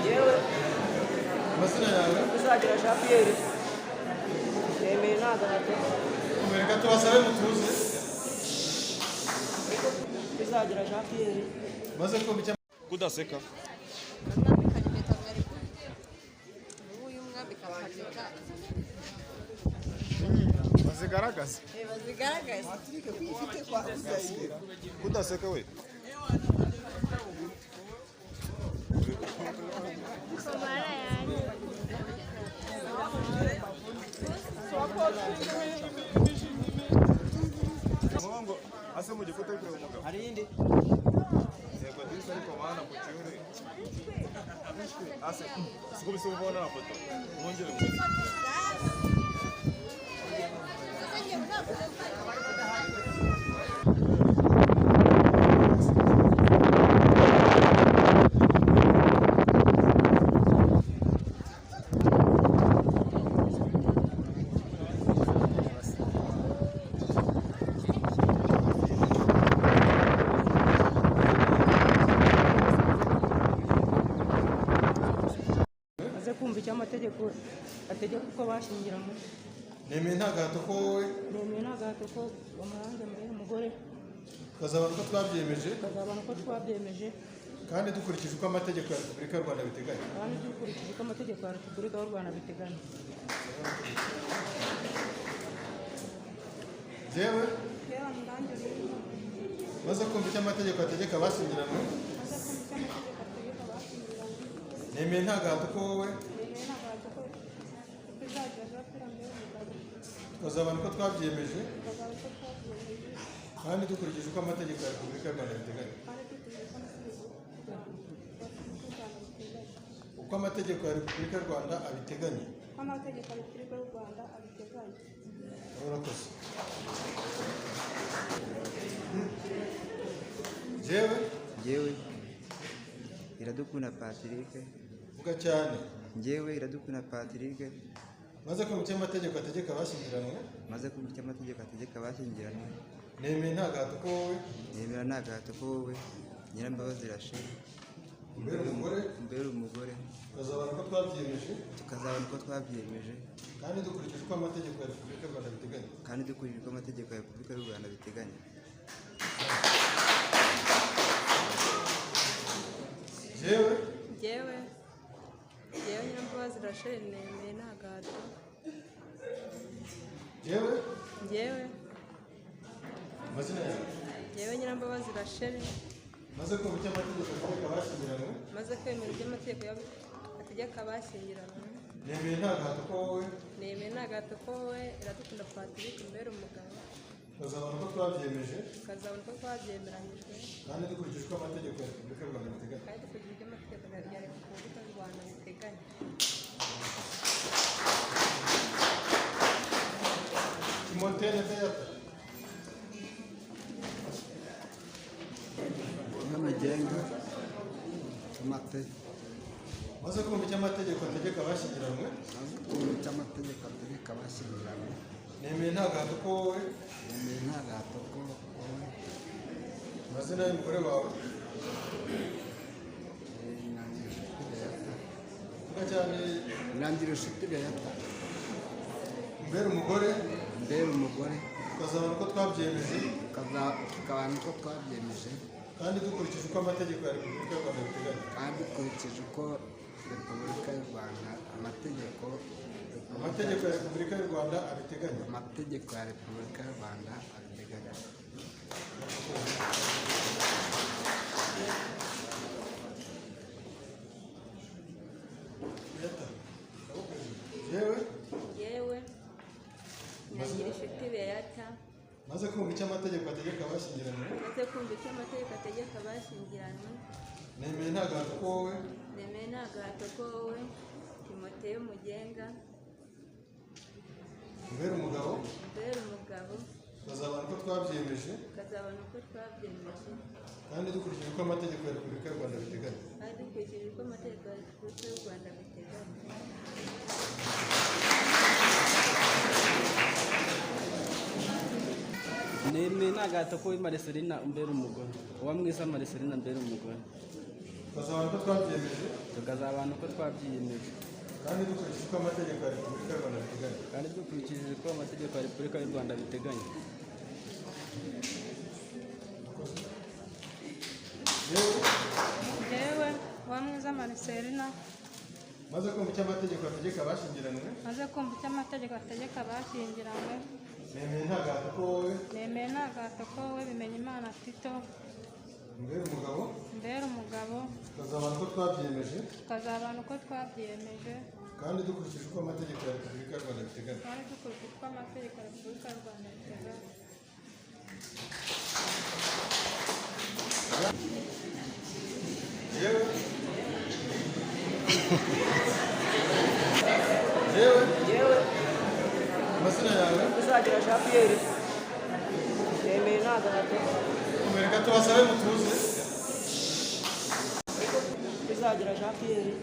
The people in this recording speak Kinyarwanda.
Yewe. Amazina yawe? Uzagira Jean Pierre. Nemeye ntagahato. Umereka tubasabe mutuze. Uzagira Jean Pierre. Maze kumva icyo kudaseka. Bazigaragaza. Bazigaragaza. Kudaseka we. Mungu ase mu gifute kure umugabo. Hari indi? Yego disa ariko bana ku cyure. Ase sikubise ubona na foto. Mwongere mu. Kumva icyo amategeko ategeka uko bashyingiranywe. Nemeye ntagahato ko wowe. Nemeye ntagahato ko bamuhanze mbere umugore. Tukazabona ko twabyemeje. Tukazabona ko twabyemeje. Kandi dukurikije uko amategeko ya Repubulika y'u Rwanda biteganya. Kandi dukurikije uko amategeko ya Repubulika y'u Rwanda biteganya. Jewe. Maze kumva icyo amategeko ategeka abashyingiranywe. Nemeye ntagahato ko wowe. Tukazabona ko twabyemeje. Kandi dukurikije uko amategeko ya Repubulika y'u Rwanda biteganya. Uko amategeko ya Repubulika y'u Rwanda abiteganya. Amategeko ya Repubulika y'u Rwanda abiteganya. Urakoze. Jewe. Iradukunda Patrick. Vuga cyane. Njyewe Iradukunda Patrick. Maze kumva icyo amategeko ategeka abashyingiranywe. Maze kumva icyo amategeko ategeka abashyingiranywe. Nemeye ntagahato ko wowe. Nemera ntagahato ko wowe. Nyirambabazi Rachel. Mbere umugore. Tukazabona ko twabyemeje. Kandi dukurikije uko amategeko ya Repubulika y'u Rwanda biteganya. Jewe Nyirambabazi Rachel nemeye ntagahato. Jewe. Amazina yawe? Jewe Nyirambabazi Rachel. Maze kumva icyo amategeko ategeka abashyingiranywe. Maze kwemera ibyo amategeko ategeka abashyingiranywe. Nemeye ntagahato ko wowe. Nemeye ntagahato ko wowe Iradukunda Patrick mbere umugabo. Tukazabona ko twabyemeje. Twabyemeranyijwe. Kandi dukurikije uko amategeko ya Repubulika y'u Rwanda biteganya. Timothée Beata. N'amagenga. Amate. Maze kumva icyo amategeko ategeka abashyingiranywe. Nemeye ntagahato ko wowe. Amazina y'umugore wawe? Vuga cyane. Nangirushuti Beata. Mbere umugore. Tukazabona ko twabyemeje. Kandi dukurikije uko amategeko ya Repubulika y'u Rwanda biteganya. Amategeko ya Repubulika y'u Rwanda abiteganya. Yewe. Nangirushuti Beata. Maze kumva icyo amategeko ategeka abashyingiranywe. Nemeye ntagahato ko wowe. Timothée Mugenga. Mbere umugabo. Tukazabona ko twabyemeje. Kandi dukurikije uko amategeko ya Repubulika y'u Rwanda biteganya. nemeye nta gahato ko Marcelina umbera umugore, uwa mwiza Marcelina mbera umugore, tukazabana ko twabyiyemeje tukazabana uko twabyiyemeje kandi dukurikije uko amategeko ya Repubulika y'u Rwanda abiteganya. kandi dukurikije uko amategeko ya Repubulika y'u Rwanda abiteganya. Yewe uwa mwiza Marcelina maze kumva icyo amategeko ategeka abashyingiranywe, maze kumva icyo amategeko ategeka abashyingiranywe, nemeye nta gahato ko wowe nemeye nta gahato ko wowe Bimenyimana Tito umbera umugabo, mbera umugabo, tukazabana ko twabyiyemeje tukazabana uko twabyiyemeje kandi dukurikije uko amategeko ya Repubulika y'u Rwanda abiteganya. kandi dukurikije uko amategeko ya Repubulika y'u Rwanda abiteganya. Yewe yewe yewe amazina yawe uzagira Jean Pierre nemeye nta gahato umereka tubasabe mutuze uzagira Jean Pierre